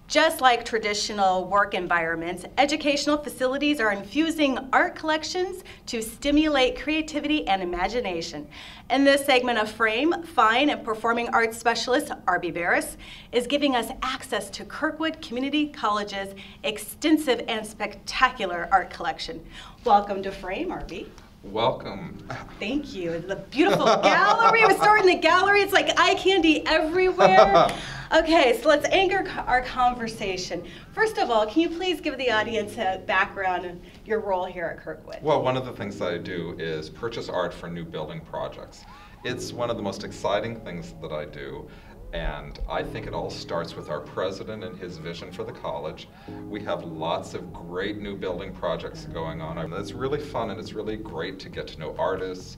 Just like traditional work environments, educational facilities are infusing art collections to stimulate creativity and imagination. In this segment of Frame, Fine and Performing Arts Specialist Arby Barris is giving us access to Kirkwood Community College's extensive and spectacular art collection. Welcome to Frame, Arby. Welcome. Thank you. The beautiful gallery. We're starting the gallery. It's like eye candy everywhere. Okay, so let's anchor our conversation. First of all, can you please give the audience a background of your role here at Kirkwood? Well, one of the things that I do is purchase art for new building projects. It's one of the most exciting things that I do, and I think it all starts with our president and his vision for the college. We have lots of great new building projects going on. It's really fun and it's really great to get to know artists,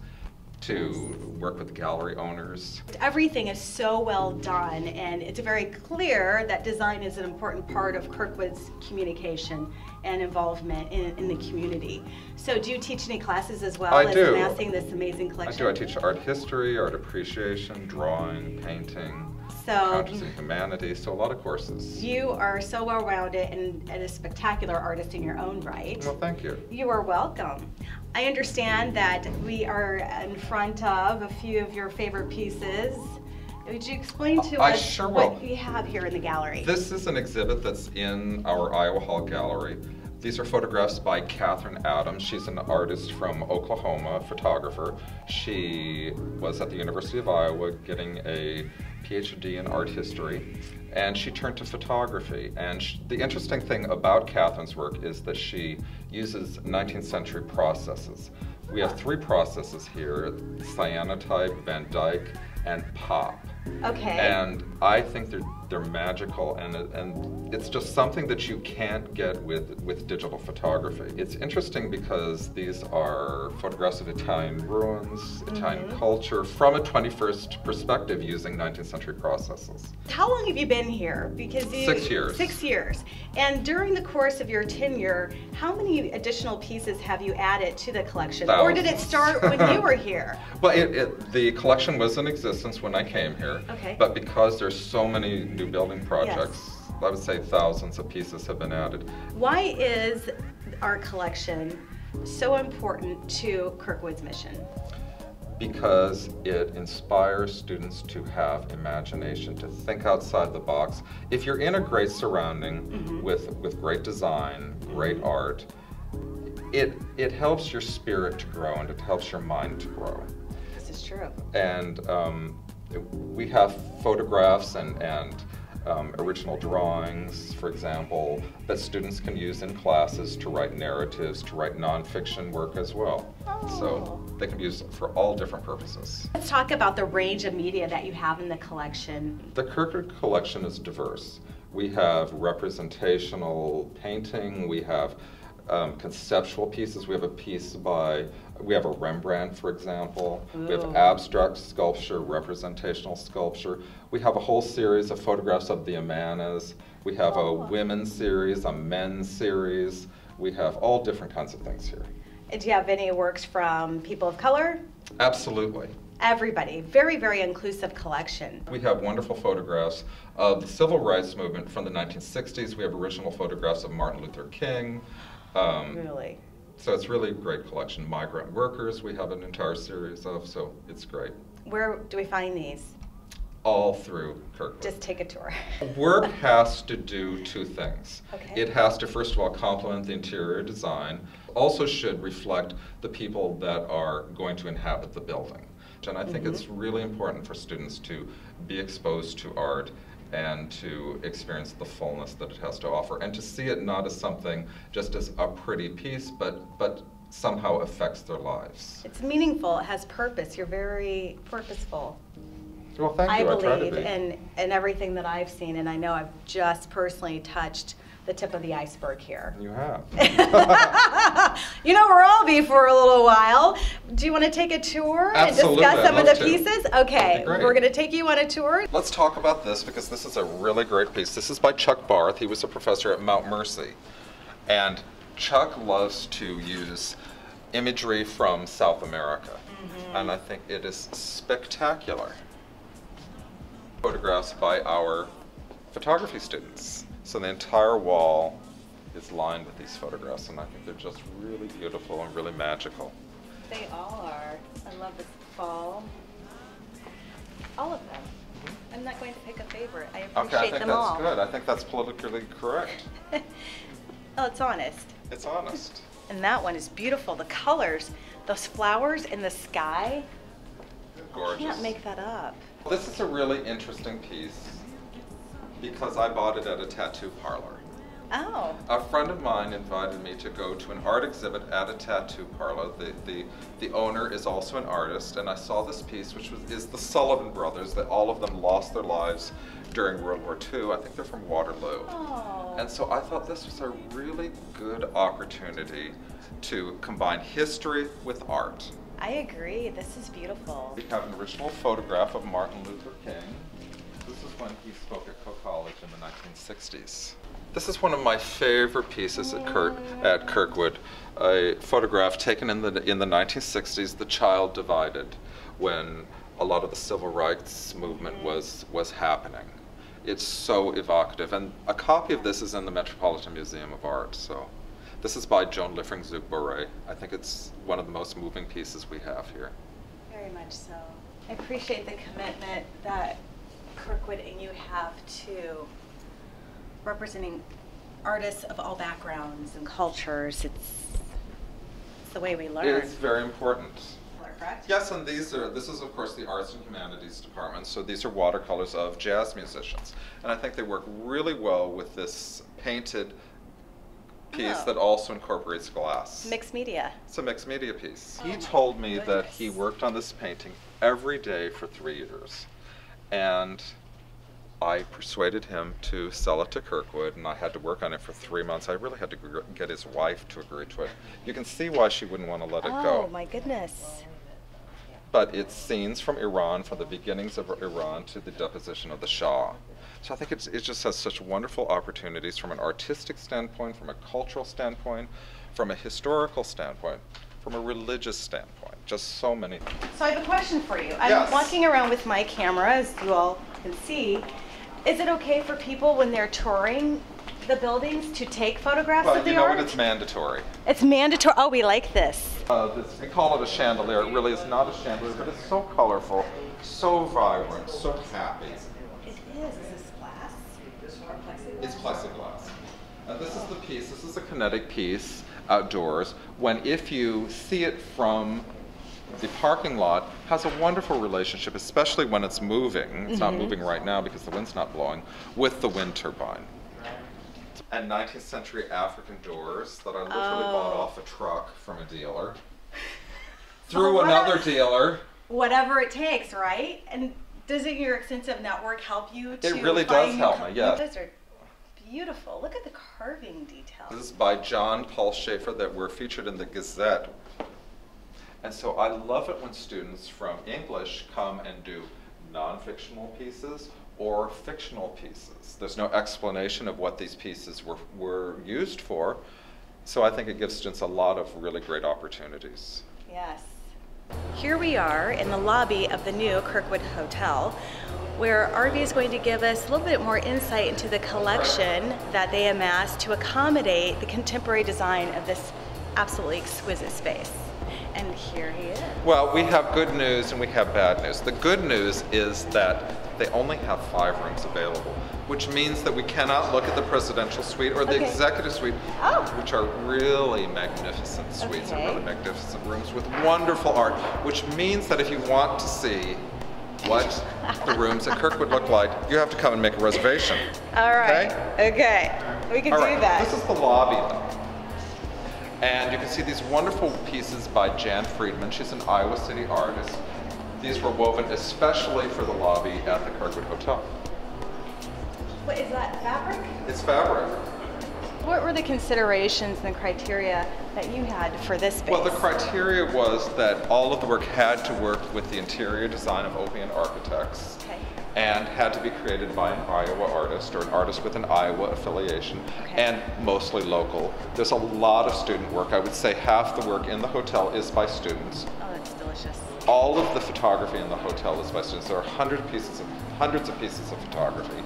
to work with gallery owners. Everything is so well done, and it's very clear that design is an important part of Kirkwood's communication and involvement in the community. So do you teach any classes as well as amassing this amazing collection? I do. I teach art history, art appreciation, drawing, painting, conscious and humanities, so a lot of courses. You are so well-rounded and a spectacular artist in your own right. Well, thank you. You are welcome. I understand that we are in front of a few of your favorite pieces. Would you explain to us what you have here in the gallery? This is an exhibit that's in our Iowa Hall Gallery. These are photographs by Catherine Adams. She's an artist from Oklahoma, photographer. She was at the University of Iowa getting a PhD in art history, and she turned to photography. And the interesting thing about Catherine's work is that she uses 19th century processes. We have three processes here: cyanotype, Van Dyke, and pop. Okay. And I think they're magical, and it's just something that you can't get with digital photography. It's interesting because these are photographs of Italian ruins, Italian culture, from a 21st perspective using 19th century processes. How long have you been here? Because 6 years. 6 years. And during the course of your tenure, how many additional pieces have you added to the collection? Thousands. Or did it start when you were here? Well, the collection was in existence when I came here. Okay. But because there's so many new building projects, I would say thousands of pieces have been added. Why is our collection so important to Kirkwood's mission? Because it inspires students to have imagination, to think outside the box. If you're in a great surrounding with great design, great art, it helps your spirit to grow and it helps your mind to grow. This is true. And we have photographs and original drawings, for example, that students can use in classes to write narratives, to write nonfiction work as well. So they can be used for all different purposes. Let's talk about the range of media that you have in the collection. The Kirkwood collection is diverse. We have representational painting, we have conceptual pieces. We have a Rembrandt, for example. Ooh. We have abstract sculpture, representational sculpture. We have a whole series of photographs of the Amanas. We have a women's series, a men's series. We have all different kinds of things here. Do you have any works from people of color? Absolutely. Everybody. Very, very inclusive collection. We have wonderful photographs of the civil rights movement from the 1960s. We have original photographs of Martin Luther King. Really? So it's really a great collection. Migrant workers we have an entire series of, so it's great. Where do we find these? All through Kirkwood. Just take a tour. Work has to do two things. Okay. It has to, first of all, complement the interior design. Also should reflect the people that are going to inhabit the building. And I think it's really important for students to be exposed to art and to experience the fullness that it has to offer, and to see it not as something just as a pretty piece, but somehow affects their lives. It's meaningful, it has purpose, you're very purposeful. Well, thank you. I believe in everything that I've seen, and I know I've just personally touched the tip of the iceberg here. You have. You know where I'll be for a little while. Do you want to take a tour Absolutely, and discuss some of the pieces? Okay, we're going to take you on a tour. Let's talk about this because this is a really great piece. This is by Chuck Barth. He was a professor at Mount Mercy. And Chuck loves to use imagery from South America. And I think it is spectacular. Photographs by our photography students. So the entire wall is lined with these photographs, and I think they're just really beautiful and really magical. They all are. I love this fall. All of them. I'm not going to pick a favorite. I appreciate Okay, I think them that's all. good. I think that's politically correct. Oh, it's honest. It's honest. And that one is beautiful. The colors, those flowers in the sky. Gorgeous. You can't make that up. This is a really interesting piece because I bought it at a tattoo parlor. Oh. A friend of mine invited me to go to an art exhibit at a tattoo parlor. The owner is also an artist, and I saw this piece, which is the Sullivan Brothers, that all of them lost their lives during World War II. I think they're from Waterloo. Oh. And so I thought this was a really good opportunity to combine history with art. I agree. This is beautiful. We have an original photograph of Martin Luther King. This is when he spoke at Coe College in the 1960s. This is one of my favorite pieces at Kirkwood, a photograph taken in the 1960s, The Child Divided, when a lot of the civil rights movement was happening. It's so evocative, and a copy of this is in the Metropolitan Museum of Art. So, this is by Joan Liffring-Zugbouré. I think it's one of the most moving pieces we have here. Very much so. I appreciate the commitment that Kirkwood and you have to representing artists of all backgrounds and cultures. It's the way we learn. It's very important. Correct? Yes, and this is of course the Arts and Humanities department, so these are watercolors of jazz musicians. And I think they work really well with this painted piece that also incorporates glass. Mixed media. It's a mixed media piece. Oh He told me goodness. that he worked on this painting every day for 3 years. And I persuaded him to sell it to Kirkwood, and I had to work on it for 3 months. I really had to get his wife to agree to it. You can see why she wouldn't want to let it go. Oh my goodness. But it's scenes from Iran, from the beginnings of Iran to the deposition of the Shah. So I think it just has such wonderful opportunities from an artistic standpoint, from a cultural standpoint, from a historical standpoint, from a religious standpoint, just so many. So I have a question for you. I'm Yes. walking around with my camera, as you all can see. Is it okay for people when they're touring the buildings to take photographs But of the you know art? what, it's mandatory. It's mandatory. Oh, we like this. We call it a chandelier. It really is not a chandelier, but it's so colorful, so vibrant, so happy. It is. Is this glass or plexiglass? It's plexiglass. This is the piece. This is a kinetic piece outdoors. If you see it from the parking lot, has a wonderful relationship, especially when it's moving. It's not moving right now because the wind's not blowing, with the wind turbine. And 19th century African doors that I literally bought off a truck from a dealer. Through another dealer. Whatever it takes, right? And doesn't your extensive network help you to It really does find help me, yes. Those are beautiful. Look at the carving details. This is by John Paul Schaefer that were featured in the Gazette. And so I love it when students from English come and do non-fictional pieces or fictional pieces. There's no explanation of what these pieces were used for. So I think it gives students a lot of really great opportunities. Yes. Here we are in the lobby of the new Kirkwood Hotel, where RV is going to give us a little bit more insight into the collection that they amassed to accommodate the contemporary design of this absolutely exquisite space. And here he is. Well, we have good news and we have bad news. The good news is that they only have 5 rooms available, which means that we cannot look at the presidential suite or the executive suite, which are really magnificent suites and really magnificent rooms with wonderful art, which means that if you want to see what the rooms at Kirkwood look like, you have to come and make a reservation. All right. Okay. We can do that. This is the lobby, though. And you can see these wonderful pieces by Jan Friedman. She's an Iowa City artist. These were woven especially for the lobby at the Kirkwood Hotel. What is that, fabric? It's fabric. What were the considerations and criteria that you had for this space? Well, the criteria was that all of the work had to work with the interior design of Opian Architects and had to be created by an Iowa artist or an artist with an Iowa affiliation and mostly local. There's a lot of student work. I would say half the work in the hotel is by students. Oh, that's delicious. all of the photography in the hotel is by students. There are hundreds of pieces of photography.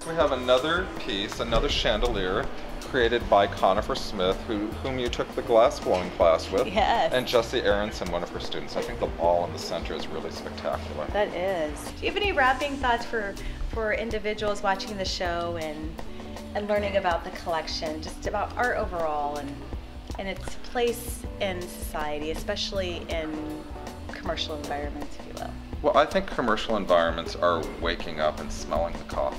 We have another piece, another chandelier, created by Conifer Smith, whom you took the glass blowing class with. Yes. And Jessie Aronson, one of her students. I think the ball in the center is really spectacular. That is. Do you have any wrapping thoughts for individuals watching the show and learning about the collection, just about art overall and its place in society, especially in commercial environments, if you will? Well, I think commercial environments are waking up and smelling the coffee,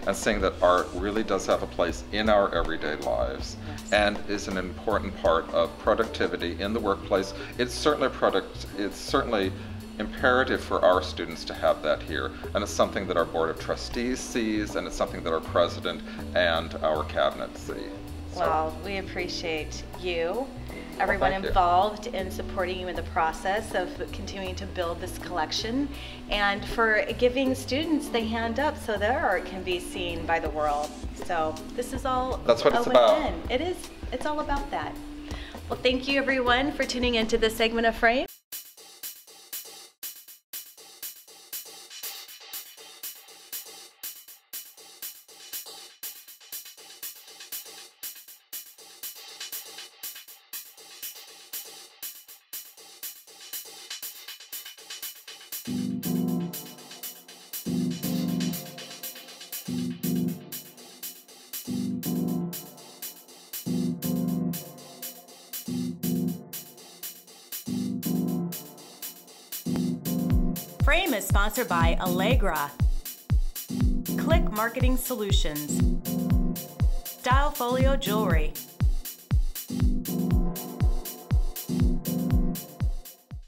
and saying that art really does have a place in our everyday lives, yes, and is an important part of productivity in the workplace. It's certainly imperative for our students to have that here, and it's something that our Board of Trustees sees, and it's something that our President and our Cabinet see. Well, we appreciate you, everyone involved in supporting you in the process of continuing to build this collection, and for giving students the hand up so their art can be seen by the world. So this is all that's what it's about. It is. It's all about that. Well, thank you everyone for tuning into this segment of Frame. Frame is sponsored by Allegra, Click Marketing Solutions, Style Folio Jewelry,